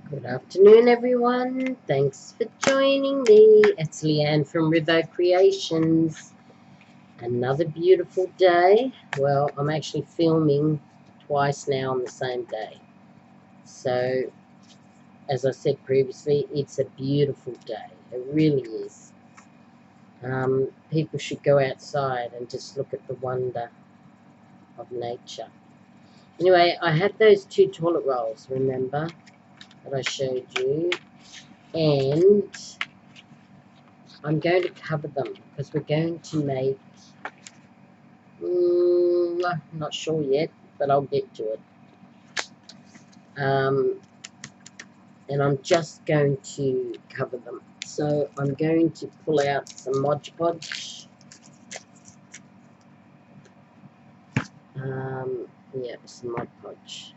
Good afternoon, everyone. Thanks for joining me. It's Leanne from River Creations. Another beautiful day. Well, I'm actually filming twice now on the same day. So, as I said previously, it's a beautiful day. It really is. People should go outside and just look at the wonder of nature. Anyway, I had those 2 toilet rolls, remember, that I showed you. And I'm going to cover them because we're going to make, not sure yet, but I'll get to it. And I'm just going to cover them. So I'm going to pull out some Mod Podge. Yeah, some Mod Podge.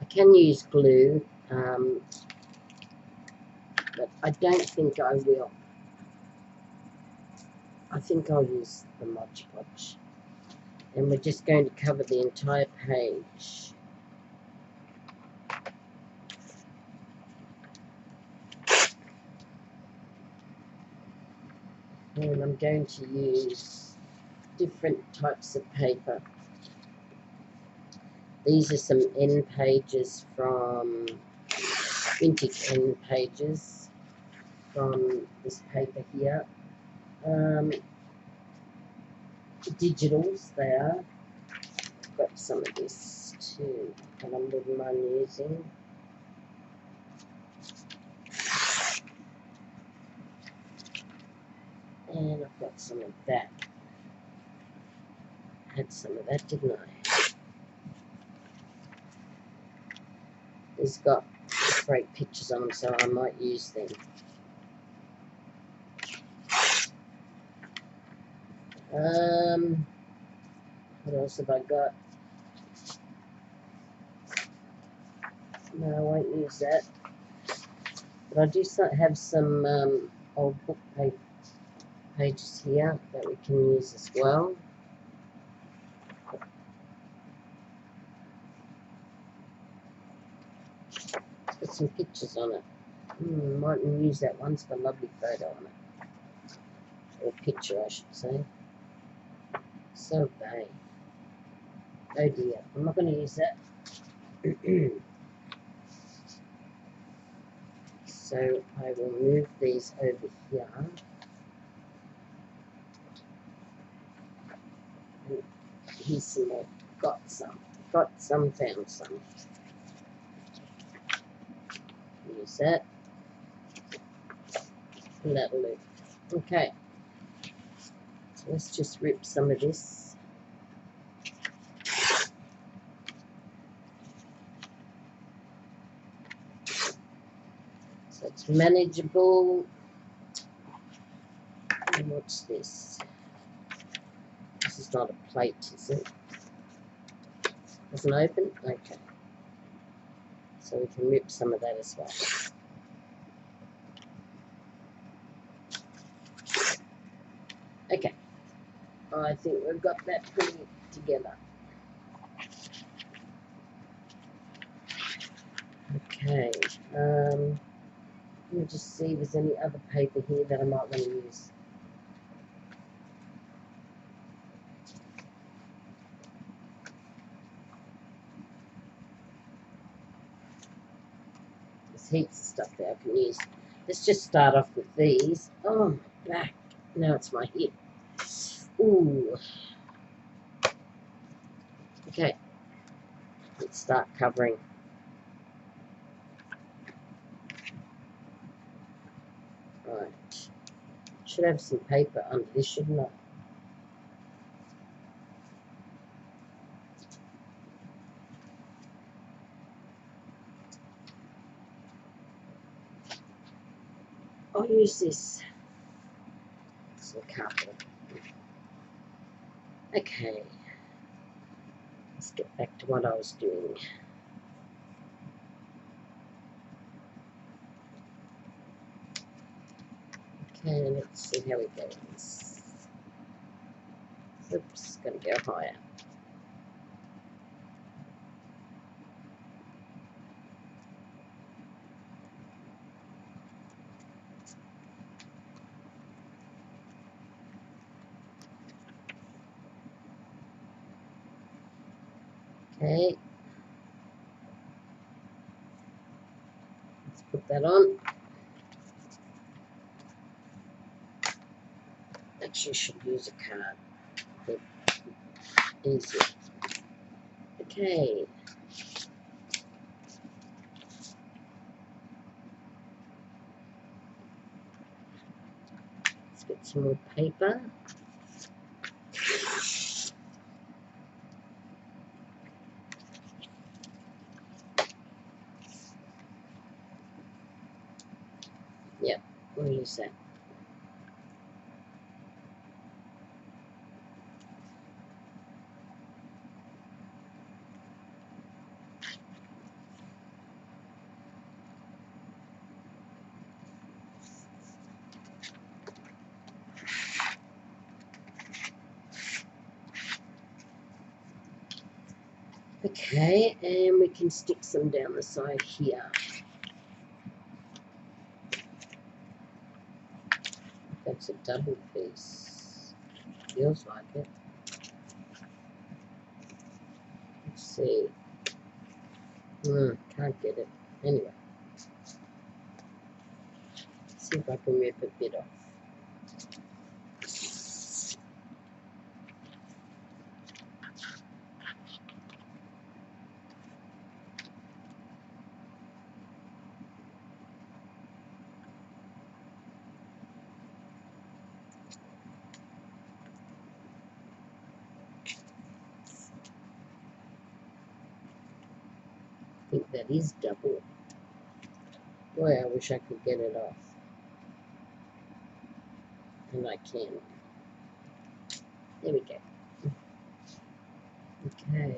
I can use glue, but I don't think I will. I think I'll use the Mod Podge. And we're just going to cover the entire page. And I'm going to use different types of paper. These are some end pages from vintage end pages from this paper here. Digitals they are. I've got some of this too that I wouldn't mind using. And I've got some of that. I had some of that, didn't I? These got great pictures on them, so I might use them. What else have I got? No, I won't use that. But I do have some old book pages here that we can use as well. Let's put some pictures on it. Mightn't use that one, it's got a lovely photo on it. Or picture, I should say. So vain. Oh dear, I'm not going to use that. So I will move these over here. And here's some more. Got some, found some. Use that. And that'll do. Okay. So let's just rip some of this. So it's manageable. And what's this? This is not a plate, is it? Doesn't open? Okay. So we can rip some of that as well. Okay. I think we've got that pretty together. Okay. Let me just see if there's any other paper here that I might want to use. There's heaps of stuff that I can use. Let's just start off with these. Oh, my back. Now it's my hip. Ooh. Okay. Let's start covering. Right. Should have some paper under this, shouldn't I? I'll use this. Some cardboard. Okay. Let's get back to what I was doing. Okay, let's see how it goes. Oops, gonna go higher. Okay, let's put that on. Actually, should use a card. But easier. Okay. Let's get some more paper. Yep, we'll use that. Okay, and we can stick some down the side here. That's a double piece. Feels like it. Let's see. Can't get it. Anyway. Let's see if I can rip a bit off. I think that is double. Boy, I wish I could get it off. And I can. There we go. Okay.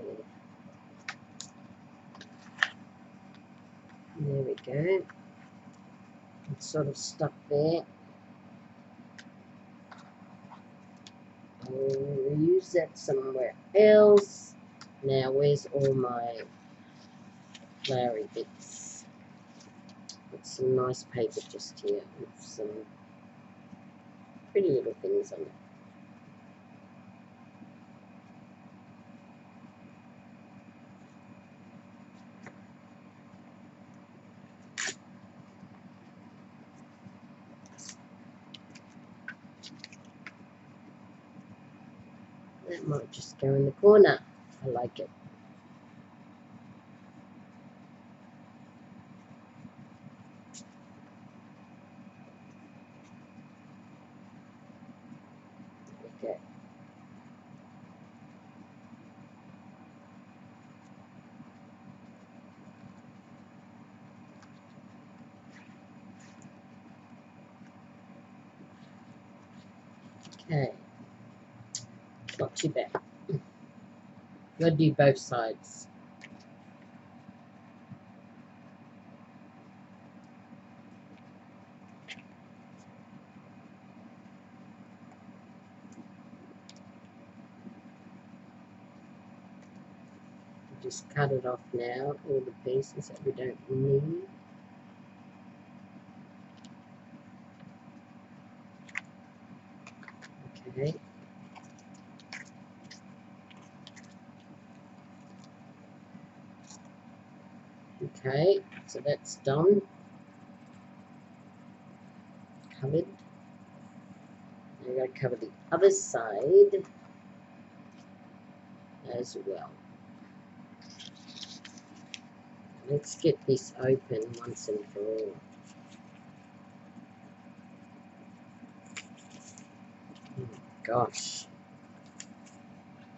There we go. It's sort of stuck there. I'll use that somewhere else. Now, where's all my flowery bits? Got some nice paper just here with some pretty little things on it. That might just go in the corner. I like it. Okay. Okay. Not too bad. Gotta do both sides. Just cut it off now, all the pieces that we don't need. Okay. Okay, so that's done. Covered. Now we're going to cover the other side as well. Let's get this open once and for all. Oh gosh.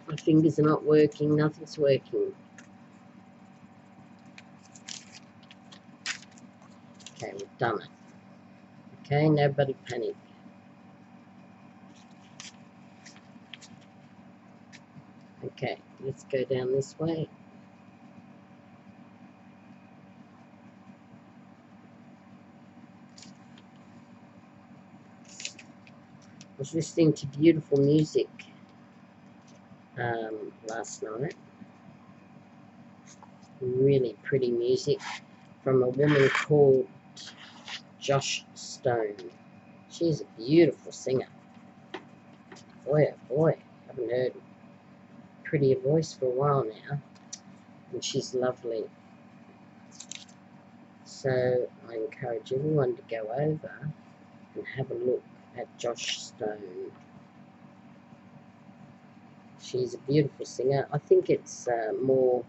My fingers are not working, nothing's working. Okay, we've done it. Okay, nobody panic. Okay, let's go down this way. I was listening to beautiful music last night. Really pretty music from a woman called Josh Stone. She's a beautiful singer. Boy, oh boy, haven't heard a prettier voice for a while now. and she's lovely. So I encourage everyone to go over and have a look at Josh Stone. She's a beautiful singer. I think it's more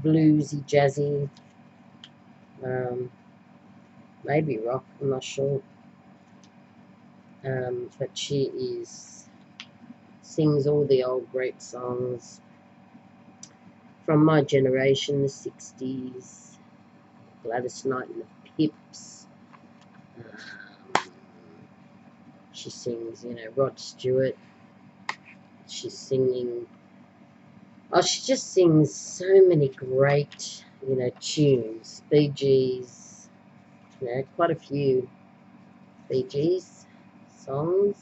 bluesy, jazzy, maybe rock, I'm not sure. But she sings all the old great songs from my generation, the 60s, Gladys Knight and the Pips. She sings, Rod Stewart. She's singing, she just sings so many great, tunes. Bee Gees, quite a few Bee Gees songs.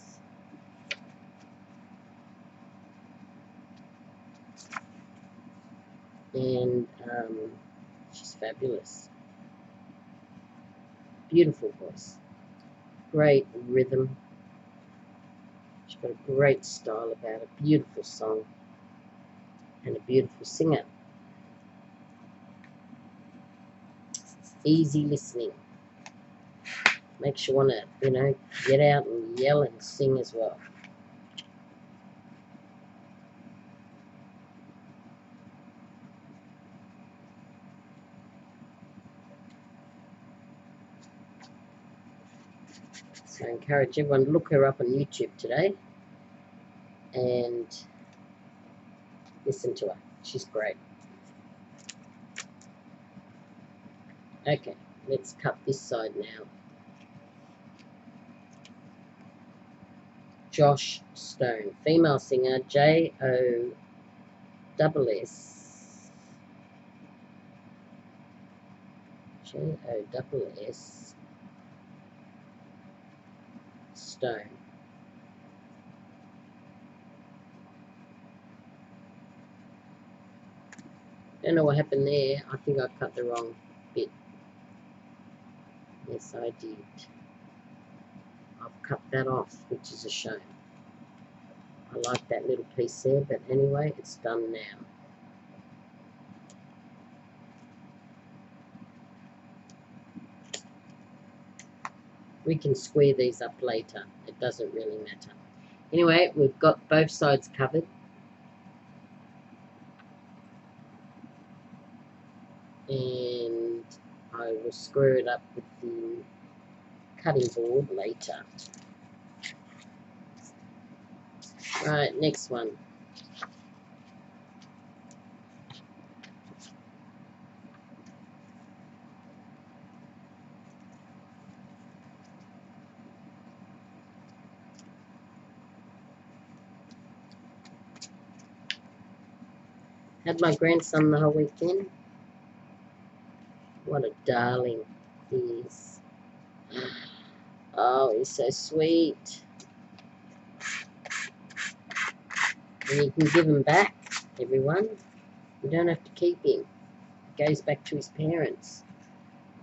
And she's fabulous. Beautiful voice. Great rhythm. She's got a great style about a beautiful song. And a beautiful singer. Easy listening. Makes you want to, get out and yell and sing as well. So I encourage everyone to look her up on YouTube today and listen to her. She's great. Okay, let's cut this side now. Josh Stone, female singer, Joss. Joss Stone. Don't know what happened there. I think I cut the wrong bit. Yes, I did. I've cut that off, which is a shame. I like that little piece there, but anyway, it's done now. We can square these up later. It doesn't really matter. Anyway, we've got both sides covered. And I will square it up with the cutting board later. Right, next one. Had my grandson the whole weekend. What a darling he is. Oh, he's so sweet. And you can give him back, everyone. You don't have to keep him. He goes back to his parents.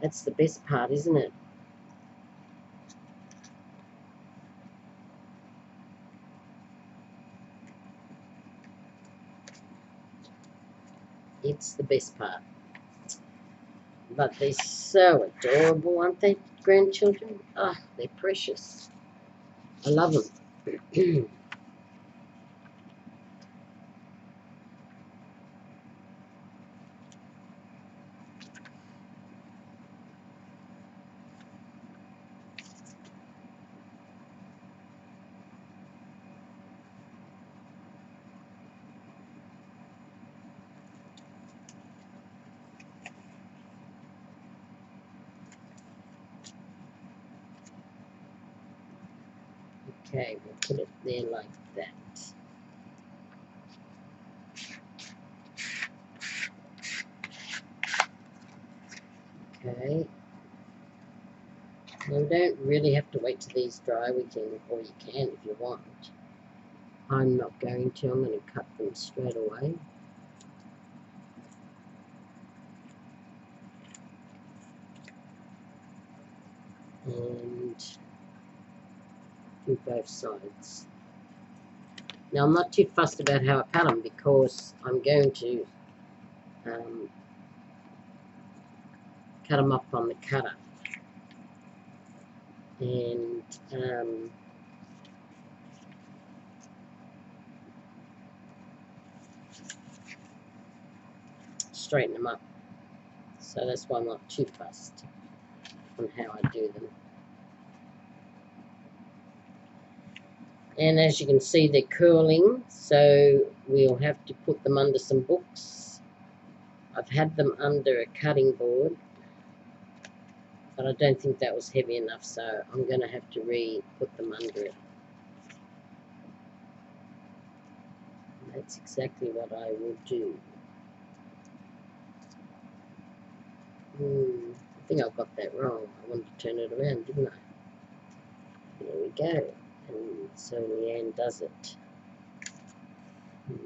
That's the best part, isn't it? It's the best part. But they're so adorable, aren't they, grandchildren? Oh, they're precious. I love them. Okay, we'll put it there like that. Okay. Now we don't really have to wait till these dry. We can, or you can if you want. I'm not going to. I'm going to cut them straight away. And do both sides. Now I'm not too fussed about how I cut them because I'm going to cut them up on the cutter, and straighten them up. So that's why I'm not too fussed on how I do them. And as you can see, they're curling, so we'll have to put them under some books. I've had them under a cutting board, but I don't think that was heavy enough, so I'm going to have to re-put them under it. And that's exactly what I will do. I think I've got that wrong. I wanted to turn it around, didn't I? There we go. And so Leanne does it. There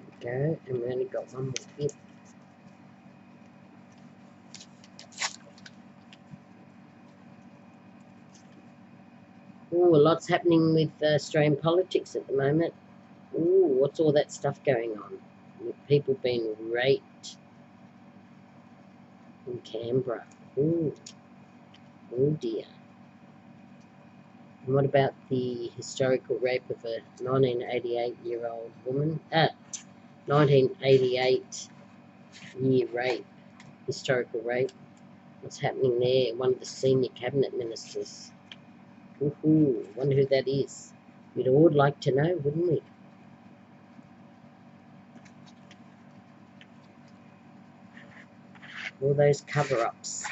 we go, and we only got one more bit. Ooh, a lot's happening with Australian politics at the moment. Ooh, what's all that stuff going on? With people being raped in Canberra. Ooh, oh dear. And what about the historical rape of a 1988-year-old woman? 1988-year rape, historical rape. What's happening there? One of the senior cabinet ministers. Woohoo, wonder who that is. We'd all like to know, wouldn't we? All those cover-ups.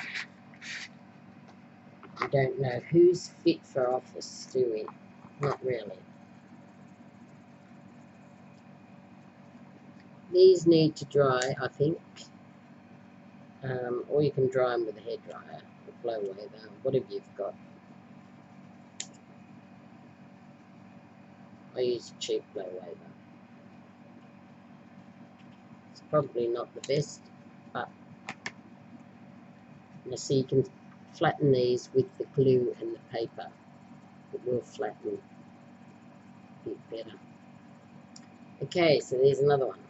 We don't know who's fit for office, do we? Not really. These need to dry, I think. Or you can dry them with a hairdryer or blow away though, whatever you've got. I use a cheap blow away though. It's probably not the best, but you see you can flatten these with the glue and the paper. It will flatten a bit better. Okay, so there's another one.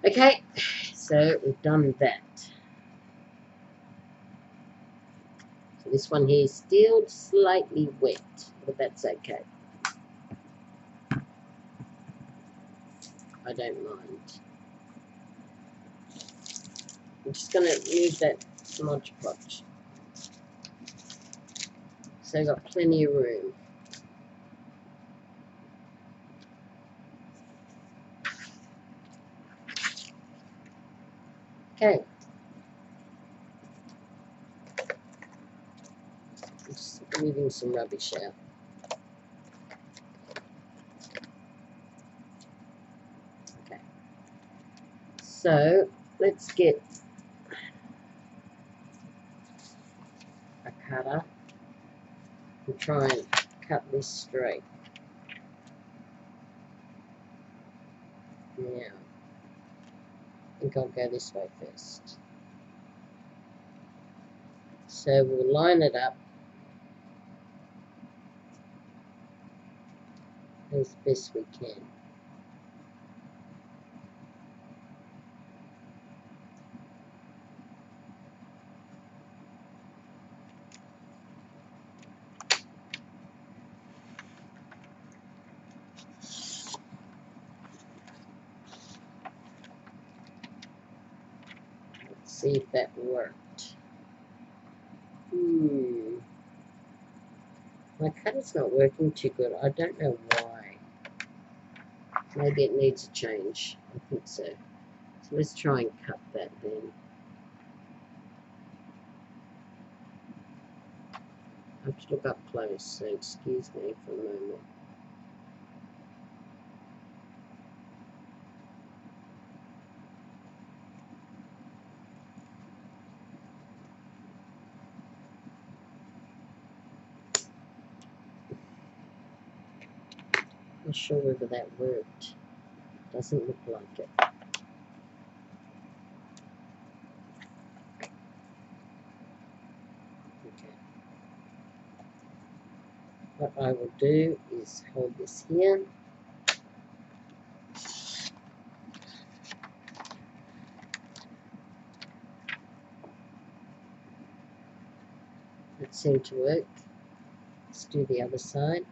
Okay, so we've done that. So this one here is still slightly wet, but that's okay. I don't mind. I'm just going to move that Mod Podge. So I've got plenty of room. Okay. Just moving some rubbish out. Okay. So let's get a cutter and try and cut this straight. Now, I think I'll go this way first. So we'll line it up as best we can. Let's see if that worked. My cutter's not working too good. I don't know why. Maybe it needs a change. I think so. So let's try and cut that then. I have to look up close, so excuse me for a moment. Not sure whether that worked. Doesn't look like it. Okay. What I will do is hold this here. That seemed to work. Let's do the other side.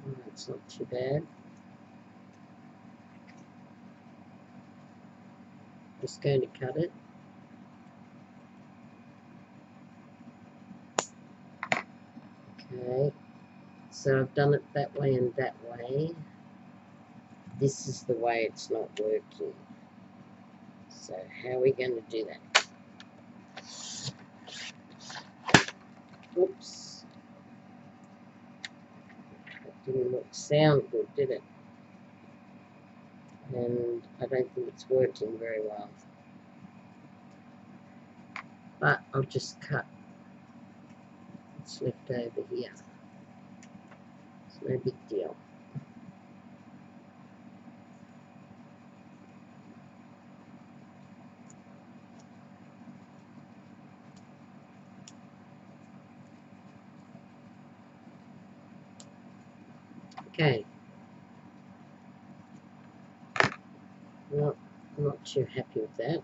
Oh, it's not too bad. Just going to cut it. Okay, so I've done it that way and that way. This is the way it's not working. So how are we going to do that? Oops. That didn't sound good, did it? And I don't think it's working very well. But I'll just cut what's left over here. It's no big deal. Okay. Well, I'm not too happy with that.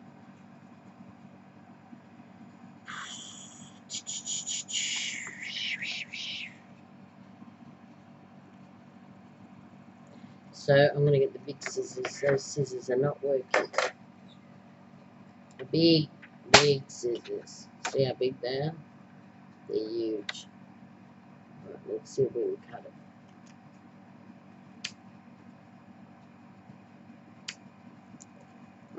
So I'm going to get the big scissors. Those scissors are not working. The big scissors. See how big they are? They're huge. Right, let's see if we can cut it.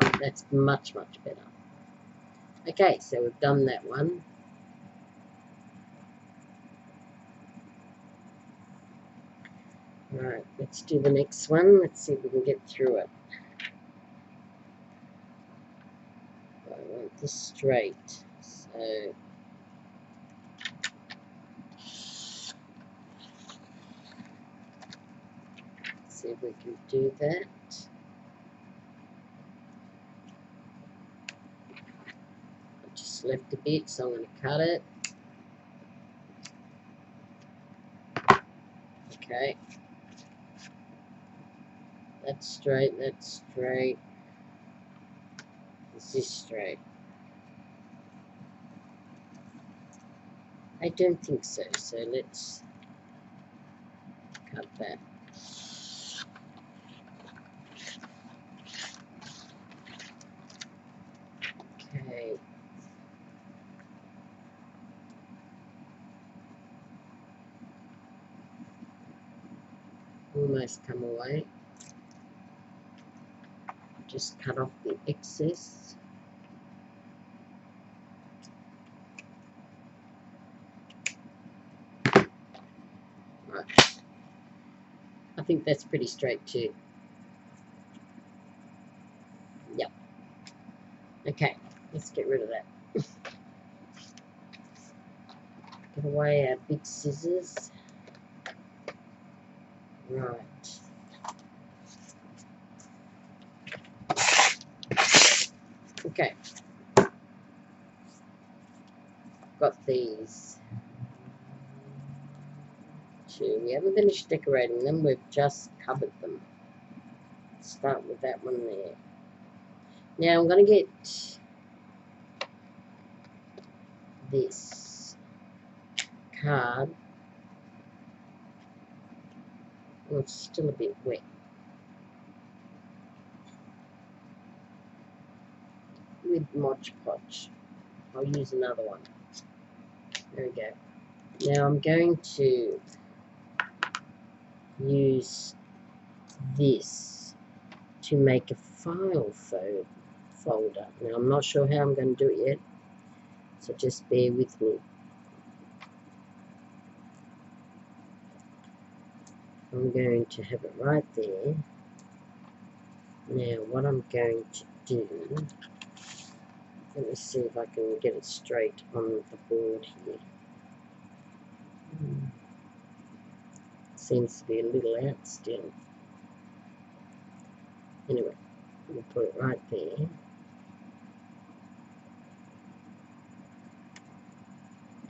Right, that's much better. Okay, so we've done that one. Right, let's do the next one. Let's see if we can get through it. I want this straight. So let's see if we can do that. I just left a bit, so I'm going to cut it. Okay. That's straight, that's straight. Is this straight? I don't think so, so let's cut that. Okay. Almost come away. Just cut off the excess. Right. I think that's pretty straight too. Yep. Okay, let's get rid of that. Get away our big scissors. Right. Okay. Got these two. We haven't finished decorating them, we've just covered them. Start with that one there. Now I'm going to get this card. Oh, it's still a bit wet. With Mod Podge. I'll use another one. There we go. Now I'm going to use this to make a file folder. Now I'm not sure how I'm going to do it yet, so just bear with me. I'm going to have it right there. Now what I'm going to do, let me see if I can get it straight on the board here. Seems to be a little out still. Anyway, we'll put it right there.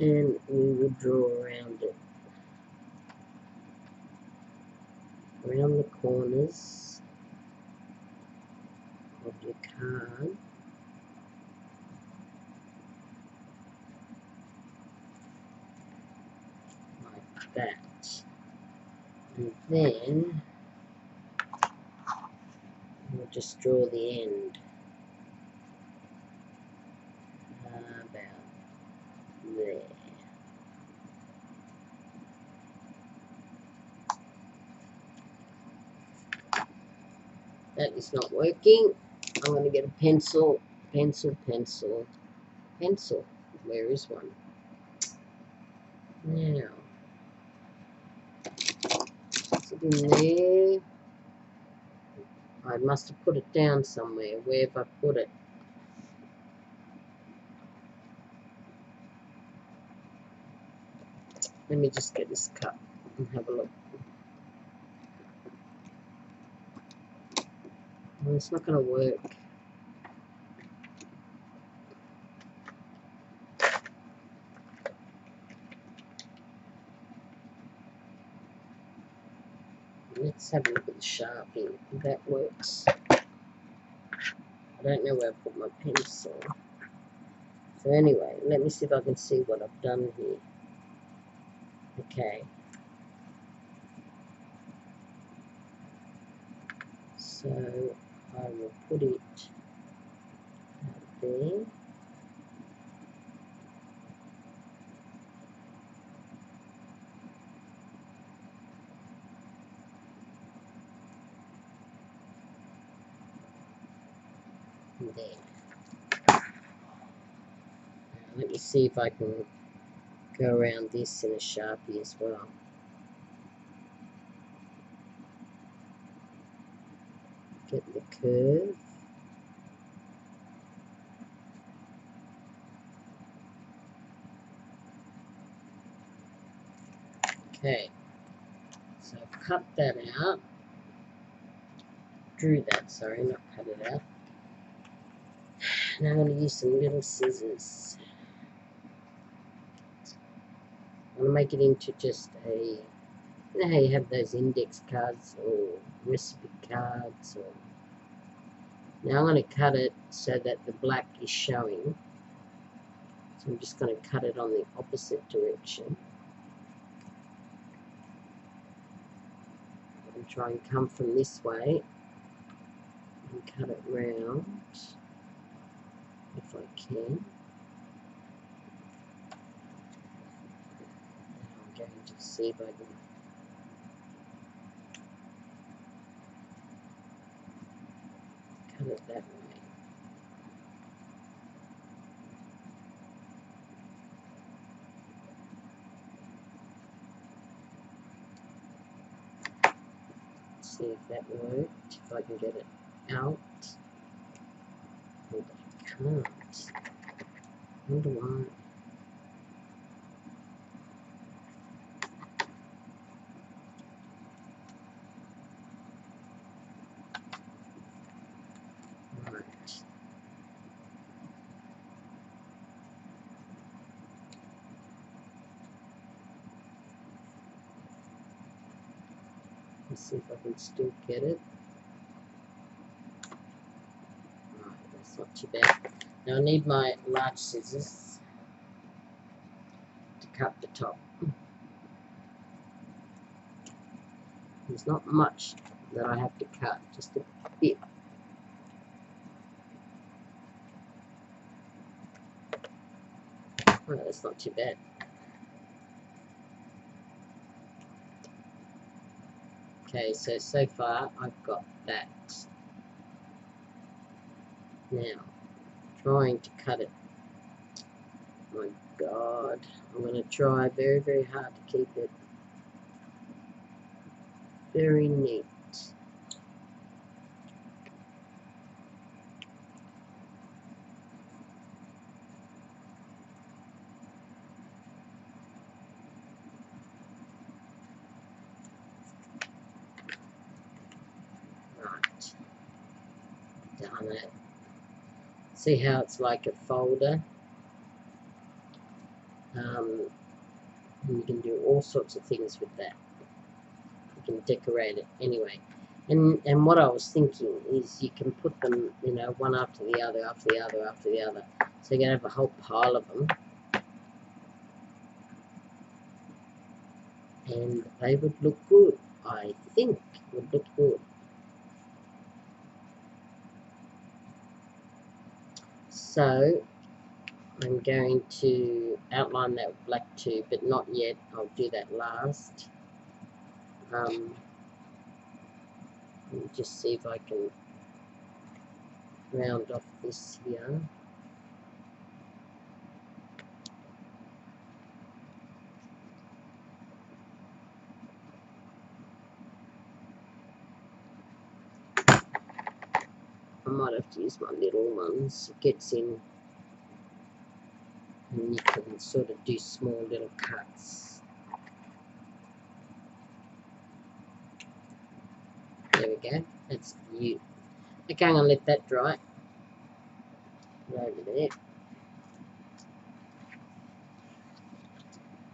And we will draw around it. Around the corners of your card. Like that. And then we'll just draw the end. About there. That is not working. I'm going to get a pencil. Pencil. Where is one? Now, is it in there? I must have put it down somewhere. Where have I put it? Let me just get this cut and have a look. Well, it's not going to work. Let's have a look at the Sharpie. If that works. I don't know where I put my pencil. So anyway, let me see if I can see what I've done here. Okay. So I will put it out there. And there. Let me see if I can go around this in a Sharpie as well. Get the curve. Okay, so I've cut that out. Drew that, sorry, not cut it out. Now I'm going to use some little scissors. I want to make it into just a, you know how you have those index cards or recipe cards, or now I'm going to cut it so that the black is showing. So I'm just going to cut it on the opposite direction. And try and come from this way and cut it round if I can. I'm going to see if I can cut it that way. See if that worked, if I can get it out. But I can't. How do I? Right. Let's see if I can still get it. Right, that's not too bad. Now I need my large scissors to cut the top. There's not much that I have to cut, just a bit. Oh, that's not too bad. Okay, so far I've got that. Now, trying to cut it. My God, I'm going to try very, very hard to keep it very neat. Right. on it. See how it's like a folder? And you can do all sorts of things with that. You can decorate it anyway. And what I was thinking is you can put them, you know, one after the other, after the other, after the other. So you can have a whole pile of them. And they would look good. I think would look good. So I'm going to outline that with black too, but not yet. I'll do that last. Let me just see if I can round off this here. I might have to use my little ones. It gets in, and you can sort of do small little cuts. There we go. That's beautiful. Okay, I'm going to let that dry. Over there.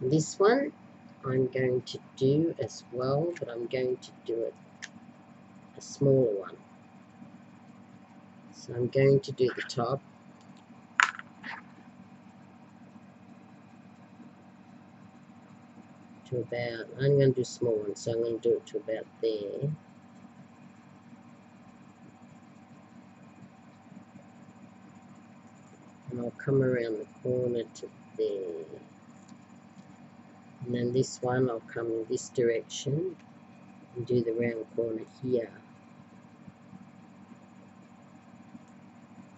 This one I'm going to do as well, but I'm going to do it a smaller one. So I'm going to do the top. To about, I'm going to do a small one, so I'm going to do it to about there. And I'll come around the corner to there. And then this one, I'll come in this direction and do the round corner here.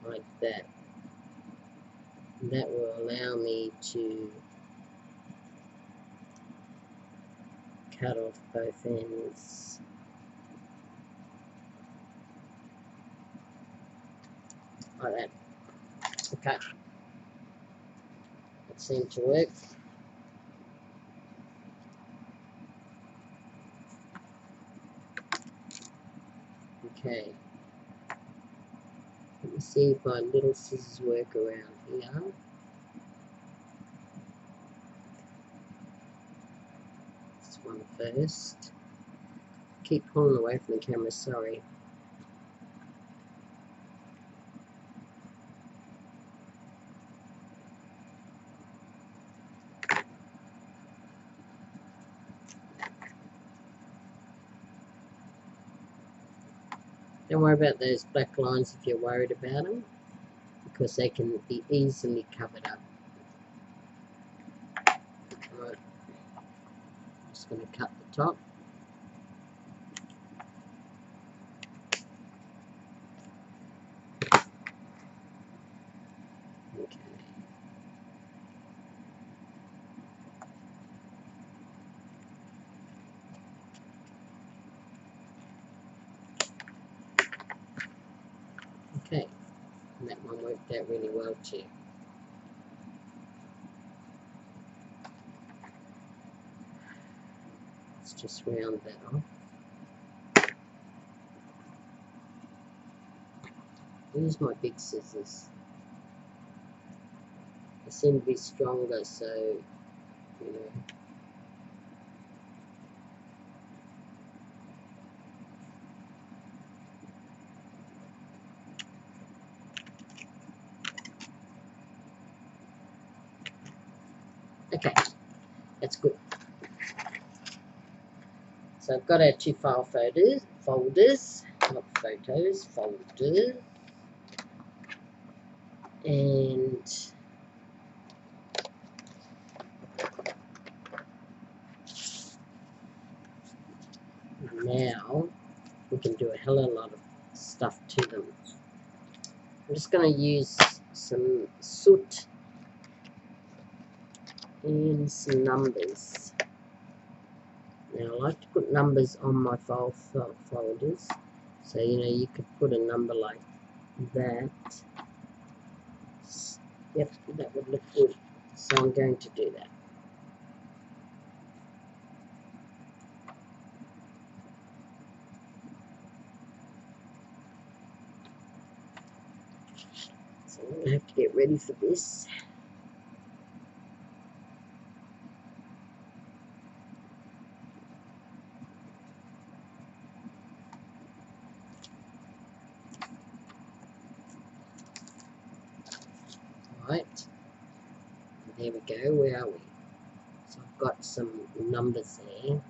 Like that. And that will allow me to cut off both ends. Like that. Okay. That seemed to work. Okay. Let me see if my little scissors work around here. This one first. Keep pulling away from the camera, sorry. Don't worry about those black lines if you're worried about them, because they can be easily covered up. Right. I'm just going to cut the top. Okay. Okay. And that one worked out really well too. Let's just round that off. Use my big scissors. They seem to be stronger, so, you know. Okay, that's good. So I've got our two file folders, not photos, folders. And now we can do a hell of a lot of stuff to them. I'm just going to use some soot and some numbers. Now I like to put numbers on my file folders, so you know you could put a number like that. Yep, that would look good. So I'm going to do that. So I'm going to have to get ready for this. Right, there we go. Where are we? So I've got some numbers there.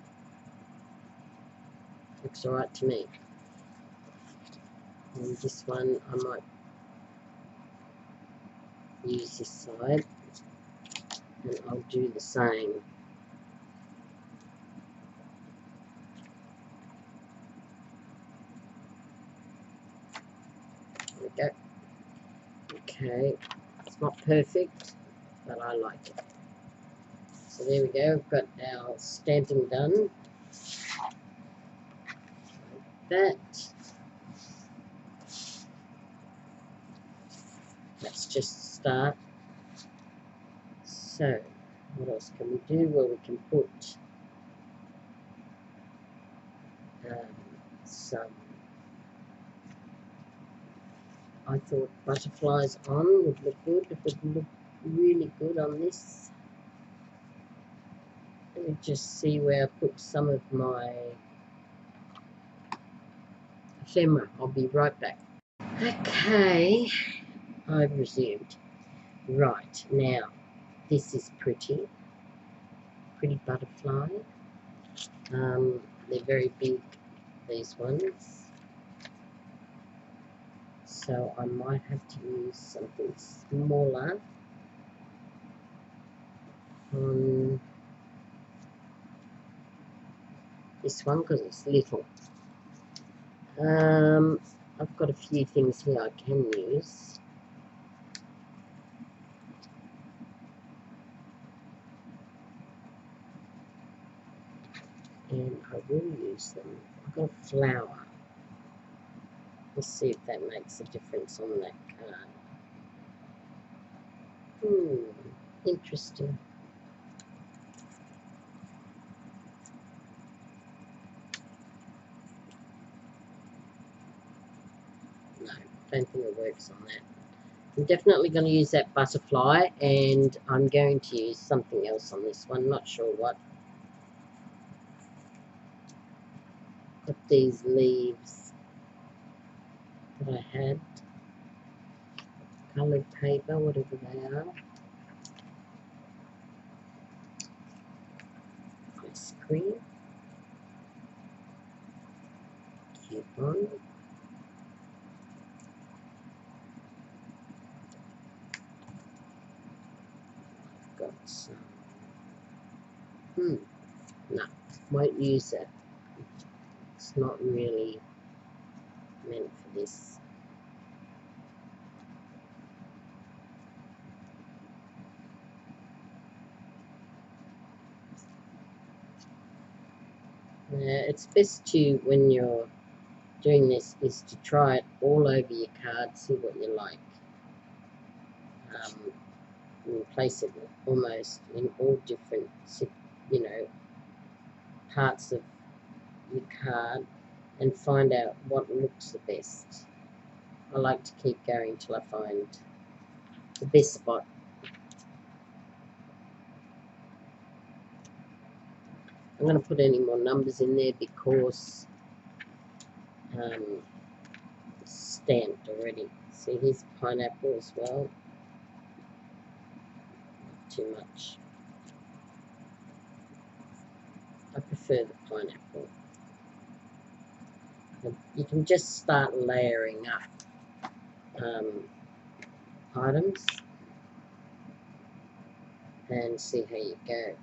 Looks alright to me. And this one I might use this side, and I'll do the same. There we go. Okay, it's not perfect, but I like it. So there we go, we've got our stamping done. Like that. Let's just start. So, what else can we do? Well, we can put some, I thought butterflies on would look good. It would look really good on this. Let me just see where I put some of my ephemera. I'll be right back. Okay, I've resumed. Right, now, this is pretty butterfly. They're very big, these ones. So I might have to use something smaller on this one because it's little. I've got a few things here I can use. And I will use them. I've got a flower. Let's see if that makes a difference on that card. Interesting. No, don't think it works on that. I'm definitely going to use that butterfly, and I'm going to use something else on this one, not sure what. Got these leaves that I had, coloured paper, whatever they are. Ice cream, coupon. I've got some. No, won't use that. It's not really meant for this. It's best to, when you're doing this, is to try it all over your card, see what you like. And place it almost in all different, parts of your card and find out what looks the best. I like to keep going till I find the best spot. I'm going to put any more numbers in there because it's stamped already. See, here's pineapple as well. Not too much. I prefer the pineapple. You can just start layering up items and see how you go.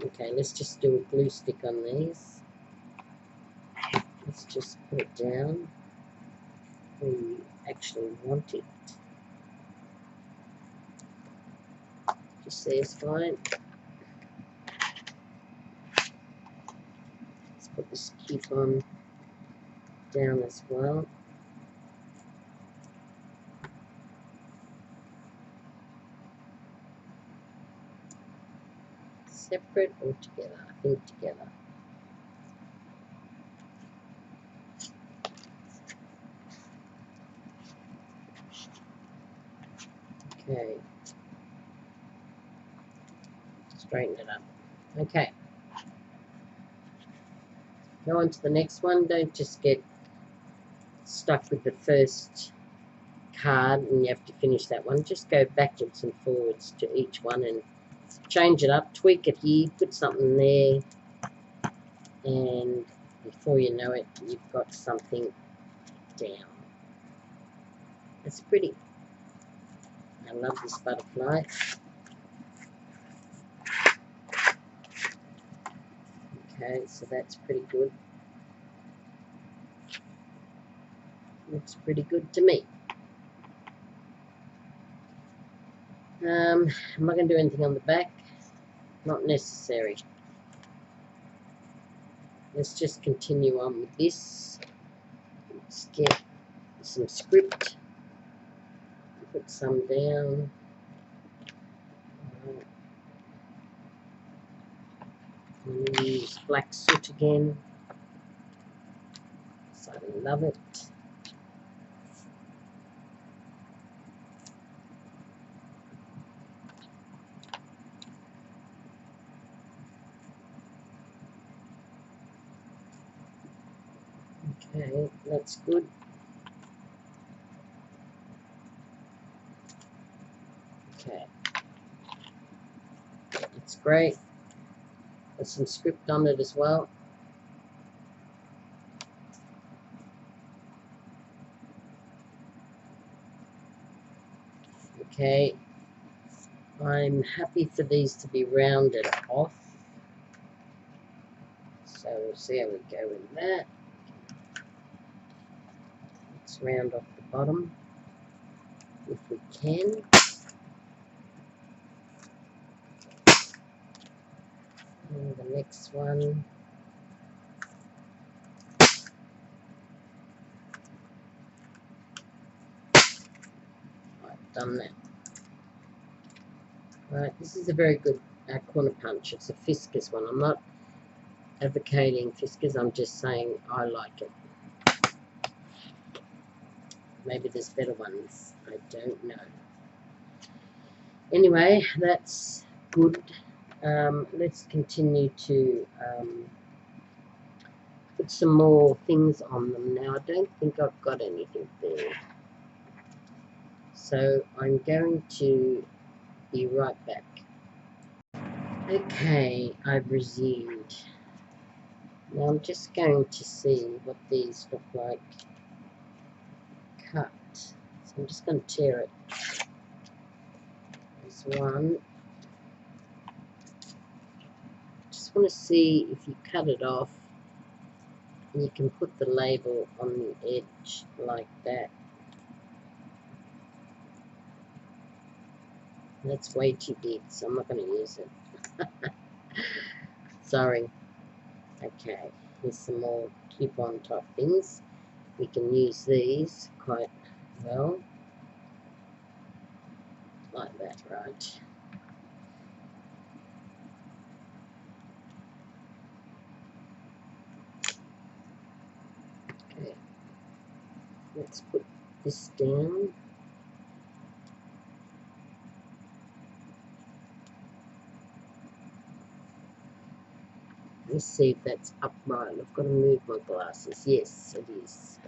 Okay, let's just do a glue stick on these. Let's just put it down where you actually want it. Just there is fine. Let's put this coupon down as well. Separate or together? I think together. Okay. Straighten it up. Okay. Go on to the next one. Don't just get stuck with the first card and you have to finish that one. Just go backwards and forwards to each one and change it up, tweak it here, put something there, and before you know it, you've got something down. It's pretty. I love this butterfly. Okay, so that's pretty good. Looks pretty good to me. Am I going to do anything on the back? Not necessary. Let's just continue on with this. Let's get some script. Put some down. I'm going to use black soot again. So I love it. Okay, that's good. Okay, that's great. There's some script on it as well. Okay, I'm happy for these to be rounded off. So we'll see how we go with that. Let's round off the bottom if we can. And the next one. I've done that. Right, this is a very good corner punch. It's a Fiskars one. I'm not advocating Fiskars, I'm just saying I like it. Maybe there's better ones. I don't know. Anyway, that's good. Let's continue to put some more things on them now. I don't think I've got anything there. So I'm going to be right back. Okay, I've resumed. Now I'm just going to see what these look like cut. So I'm just going to tear it. There's one. Just want to see if you cut it off and you can put the label on the edge like that. That's way too big, so I'm not going to use it. Sorry. Okay, here's some more coupon type things. We can use these quite well. Like that, right? Okay. Let's put this down. Let's see if that's upright. I've got to move my glasses. Yes, it is.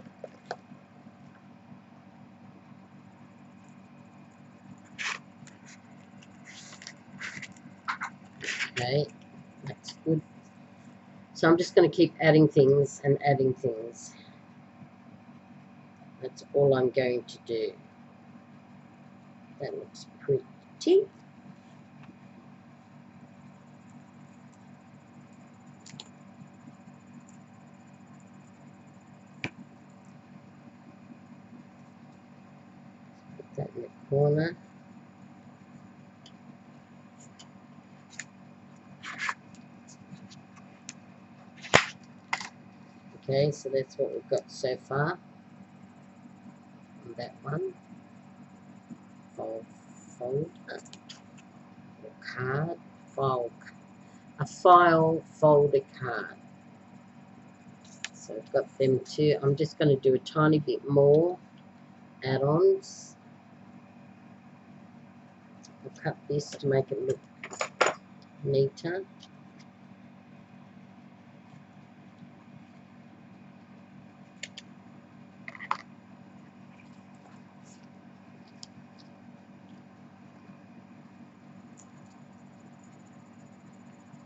Okay, that's good. So I'm just going to keep adding things and adding things. That's all I'm going to do. That looks pretty. Put that in the corner. Okay, so that's what we've got so far on that one. Folder, card, a file folder card. So I've got them two. I'm just going to do a tiny bit more add-ons. I'll cut this to make it look neater.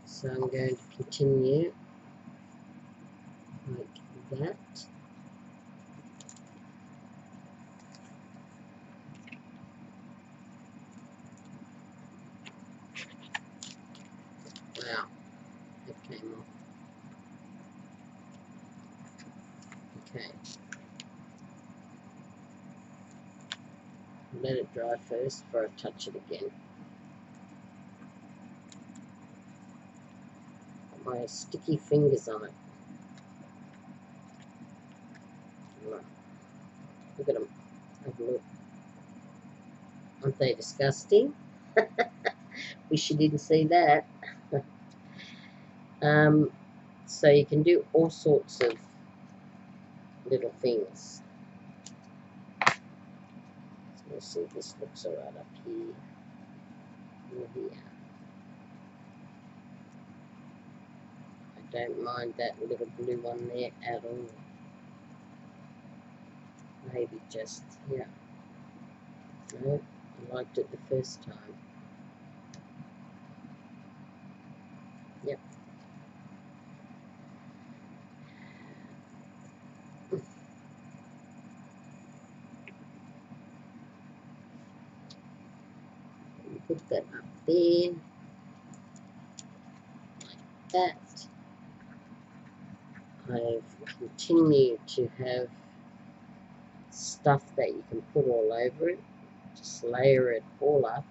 So I'm going to continue like that. Wow, that came off. Okay. Let it dry first before I touch it again. Put my sticky fingers on it. Look at them. Have a look. Aren't they disgusting? Wish you didn't see that. So you can do all sorts of little things. So let's see if this looks alright up here. Or here. I don't mind that little blue one there at all. Maybe just, yeah. No, I liked it the first time. Yep. Put that up there, like that. I've continued to have stuff that you can put all over it. Just layer it all up.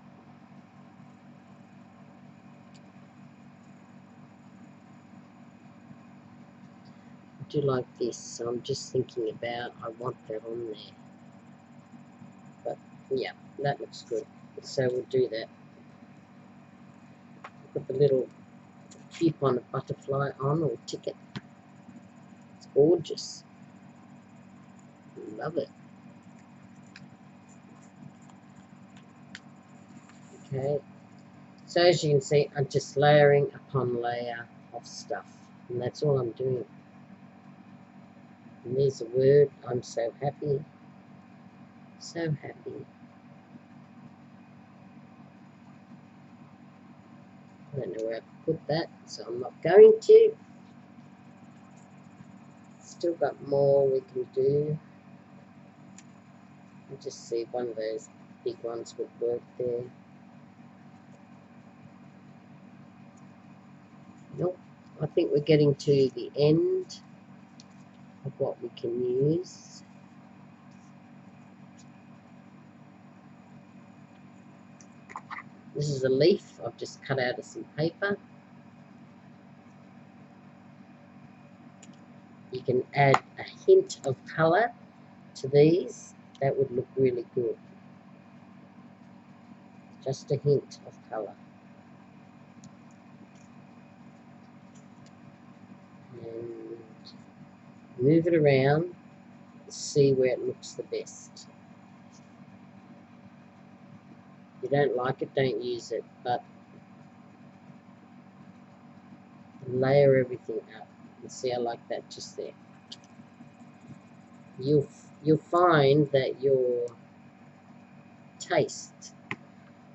I do like this, so I'm just thinking about, I want that on there. But yeah, that looks good. So we'll do that. Put the little coupon of butterfly on, or ticket. It's gorgeous. Love it. Okay. So as you can see, I'm just layering upon layer of stuff. And that's all I'm doing. And there's a word. I'm so happy. So happy. I don't know where I put that, so I'm not going to. Still got more we can do. I'll just see if one of those big ones would work there. Nope. I think we're getting to the end of what we can use. This is a leaf I've just cut out of some paper. You can add a hint of colour to these. That would look really good. Just a hint of colour. And move it around, see where it looks the best. If you don't like it, don't use it, but layer everything up. And see, I like that just there. You'll find that your taste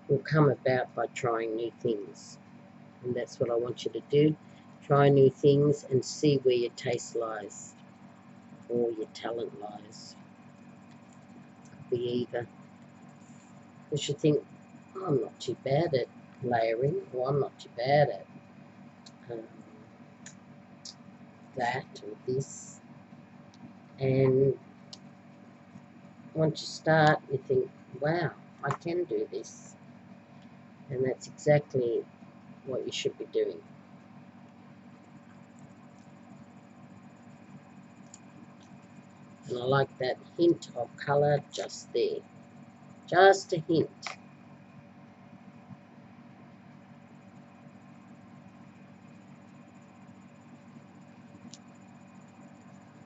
will come about by trying new things, and that's what I want you to do. Try new things and see where your taste lies, or your talent lies. Could be either. Because you think, oh, I'm not too bad at layering, or I'm not too bad at that or this. And once you start, you think, wow, I can do this. And that's exactly what you should be doing. And I like that hint of colour just there. Just a hint.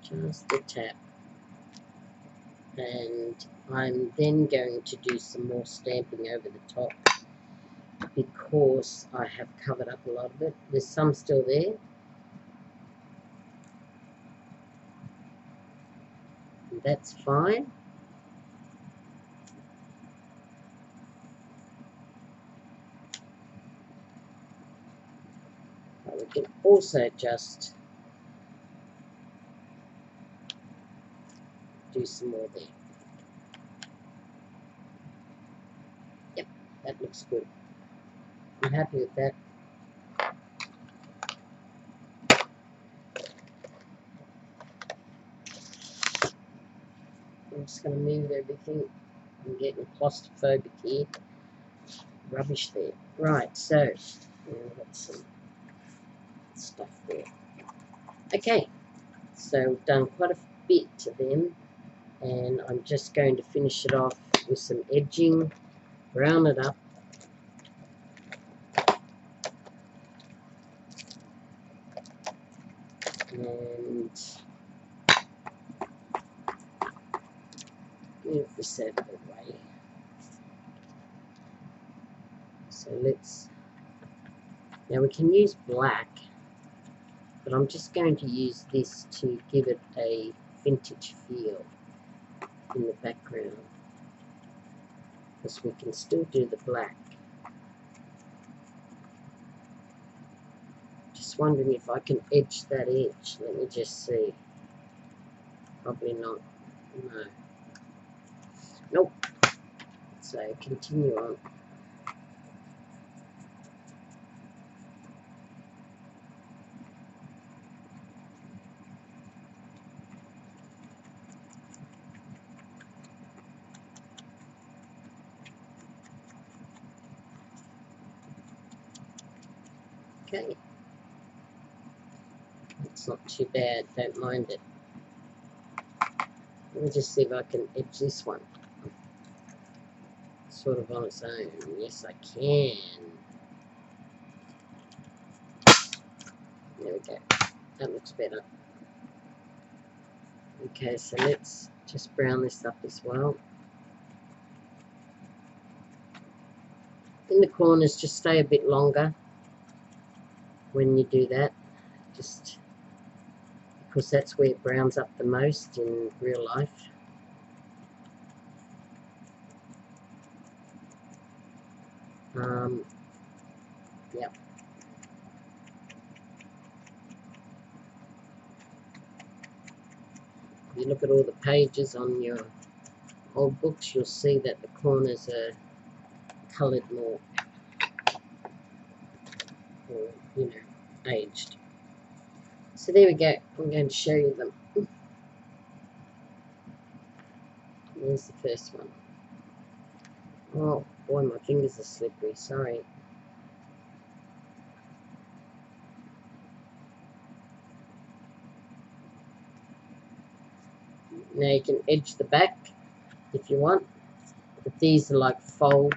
Just a tap. And I'm then going to do some more stamping over the top because I have covered up a lot of it. There's some still there. And that's fine. But we can also just do some more there. Yep, that looks good. I'm happy with that. I'm just going to move everything. I'm getting claustrophobic here. Rubbish there. Right, so we've got some stuff there. Okay, so we've done quite a bit to them, and I'm just going to finish it off with some edging, brown it up. And move this out of the way. So now we can use black, but I'm just going to use this to give it a vintage feel in the background, because we can still do the black. Just wondering if I can edge that edge. Let me just see. Probably not. No. Nope. So continue on. Okay. It's not too bad, don't mind it. Let me just see if I can edge this one. Sort of on its own. Yes, I can. There we go. That looks better. Okay, so let's just brown this up as well. In the corners, just stay a bit longer when you do that. Just because that's where it browns up the most in real life. Yep. If you look at all the pages on your old books, you'll see that the corners are coloured more, or, you know, aged. So there we go. I'm going to show you them. There's the first one. Oh boy, my fingers are slippery, sorry. Now you can edge the back if you want, but these are like file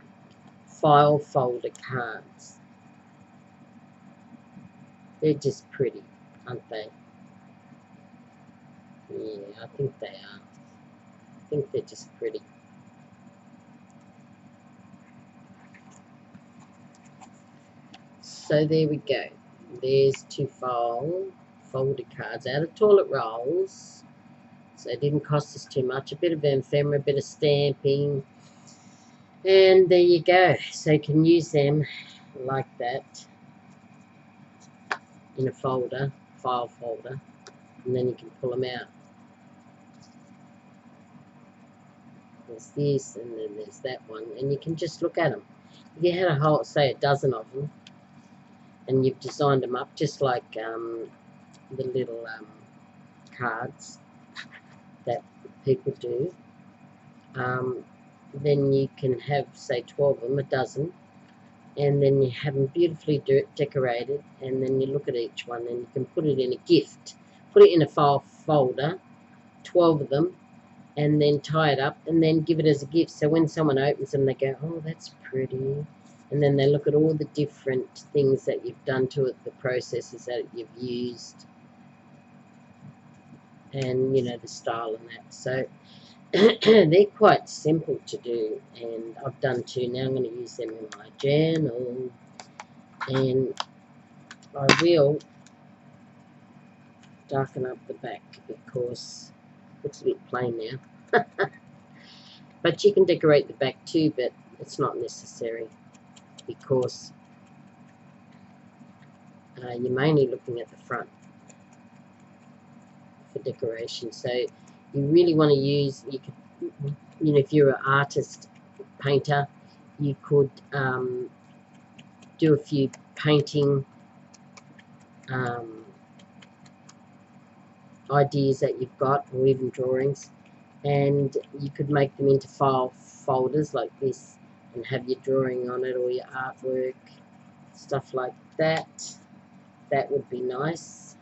folder cards. They're just pretty, aren't they? Yeah, I think they are. I think they're just pretty. So there we go. There's two folder cards out of toilet rolls. So it didn't cost us too much. A bit of ephemera, a bit of stamping. And there you go. So you can use them like that in a folder, file folder. And then you can pull them out. There's this, and then there's that one. And you can just look at them. If you had a whole, say, a dozen of them, and you've designed them up just like the little cards that people do, then you can have, say, 12 of them, a dozen, and then you have them beautifully decorated, and then you look at each one, and you can put it in a gift, put it in a file folder, 12 of them, and then tie it up, and then give it as a gift. So when someone opens them, they go, oh, that's pretty. And then they look at all the different things that you've done to it, the processes that you've used, and, you know, the style and that. So they're quite simple to do, and I've done two. Now I'm going to use them in my journal, and I will darken up the back because it looks a bit plain now. But you can decorate the back too, but it's not necessary because you're mainly looking at the front for decoration. So you really want to use, you could, you know, if you're an artist, painter, you could do a few painting ideas that you've got, or even drawings, and you could make them into file folders like this and have your drawing on it or your artwork, stuff like that. That would be nice.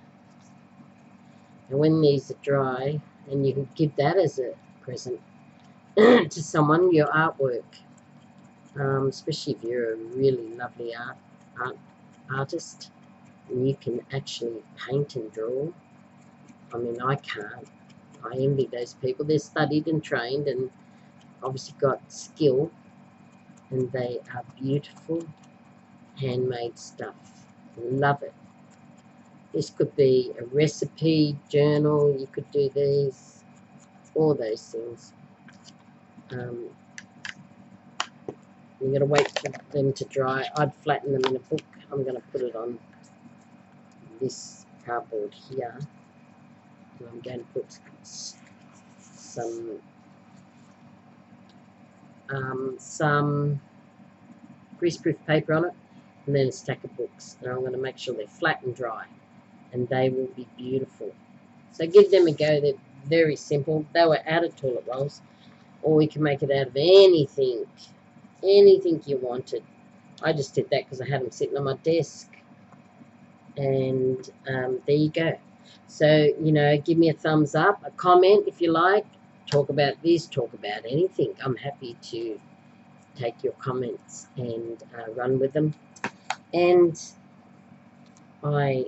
And when these are dry, and you could give that as a present to someone, your artwork, especially if you're a really lovely artist and you can actually paint and draw. I mean, I can't. I envy those people. They're studied and trained and obviously got skill, and they are beautiful handmade stuff. Love it. This could be a recipe journal. You could do these, all those things. You've got to wait for them to dry. I'd flatten them in a book. I'm going to put it on this cardboard here. And I'm going to put some greaseproof paper on it, and then a stack of books. And I'm going to make sure they're flat and dry, and they will be beautiful. So give them a go. They're very simple. They were out of toilet rolls, or we can make it out of anything you wanted. I just did that because I had them sitting on my desk, and there you go. So, you know, give me a thumbs up, a comment if you like, talk about this, talk about anything. I'm happy to take your comments and run with them. And I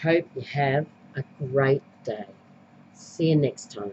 hope you have a great day. See you next time.